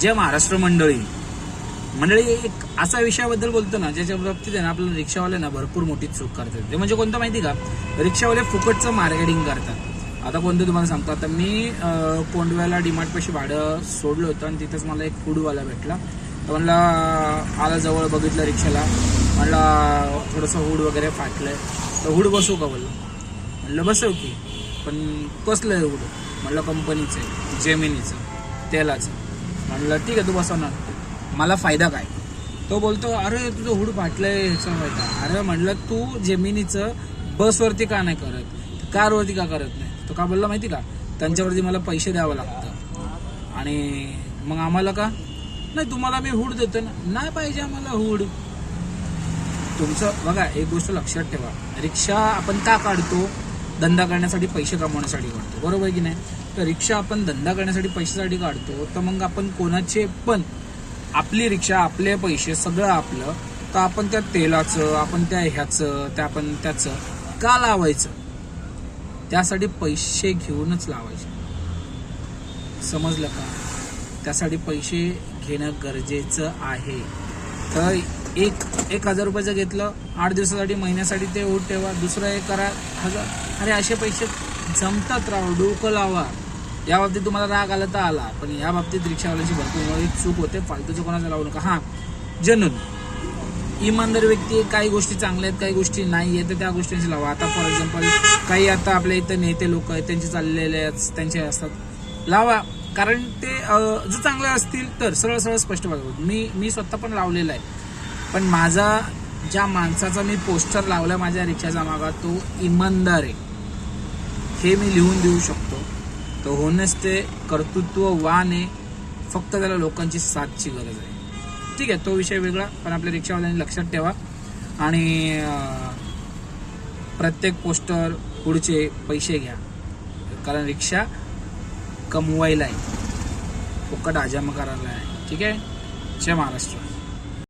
जय महाराष्ट्र मंडळी. एक असा विषयाबद्दल बोलतो ना ज्याच्या बाबतीत आहे ना आपल्याला रिक्षावाले ना भरपूर मोठी चूक करतात. ते म्हणजे कोणतं माहिती का, रिक्षावाले फुकटचं मार्केटिंग करतात. आता कोणतं तुम्हाला सांगतो. आता मी कोंडव्याला डीमार्ट पाशी भाडं सोडलं होतं आणि तिथंच मला एक फूडवाला भेटला. तर म्हणला आला जवळ, बघितलं रिक्षाला, म्हणला थोडंसं हुड वगैरे फाटलंय तर हुड बसवू का बोललं. म्हणलं बसव की, पण कसलं आहे हुड. म्हणलं कंपनीचं आहे, जेमिनीचं तेलाचं. म्हणलं ठीक आहे तू बसवणार, मला फायदा काय. तो बोलतो अरे तुझं हुड फाटलंय ह्याचा फायदा. अरे म्हणलं तू जेमिनीचं बसवरती का नाही करत, कारवरती का करत नाही. तो का बोलला माहिती का, त्यांच्यावरती मला पैसे द्यावं लागतं आणि मग आम्हाला का नाही, तुम्हाला मी हुड देतो ना. नाही पाहिजे आम्हाला हुड. तुमचं बघा एक गोष्ट लक्षात ठेवा, रिक्षा आपण का काढतो, धंदा करण्यासाठी, पैसे कमवण्यासाठी काढतो, बरोबर की नाही. तर रिक्षा आपण धंदा करण्यासाठी, पैशासाठी काढतो, तर मग आपण कोणाचे पण आपली रिक्षा, आपले पैसे, सगळं आपलं, तर आपण त्या तेलाचं, आपण त्या ह्याचं, त्या आपण त्याचं का लावायचं. त्यासाठी पैसे घेऊनच लावायचे, समजलं का. त्यासाठी पैसे घेणं गरजेचं आहे. तर 1,000 रुपयाचं घेतलं, 8 दिवसासाठी, महिन्यासाठी ते ओढ ठेवा. दुसरं एक करा 1000. अरे असे पैसे जमतात राव, डोकं लावा. या बाबतीत तुम्हाला राग आला तर आला, पण या बाबतीत रिक्षावाल्याची भरपूर चूक होते. फालतूचं कोणाचं लावू नका. हां, जनून इमानदार व्यक्ती, काही गोष्टी चांगल्या आहेत, काही गोष्टी नाही आहेत, तर त्या गोष्टींची लावा. आता फॉर एक्झाम्पल काही आता आपल्या इथं नेते लोक आहेत, त्यांचे चाललेले त्यांचे असतात, लावा. कारण ते जर चांगले असतील तर सरळ सरळ स्पष्ट बघा. मी स्वतः पण लावलेलं आहे, पण माझा ज्या माणसाचा मी पोस्टर लावला माझ्या रिक्षाचा मागा, तो इमानदार आहे हे मी लिहून देऊ शकतो. तो होनेस्ट आहे, कर्तृत्ववान आहे, फक्त त्याला लोकांची साथची गरज आहे. ठीक आहे, तो विषय वेगळा. पण आपल्या रिक्षावाल्यांनी लक्षात ठेवा आणि प्रत्येक पोस्टर पुढचे पैसे घ्या, कारण रिक्षा कमवायला आहे, फुकट हजाम करायला आहे. ठीक आहे. जय महाराष्ट्र.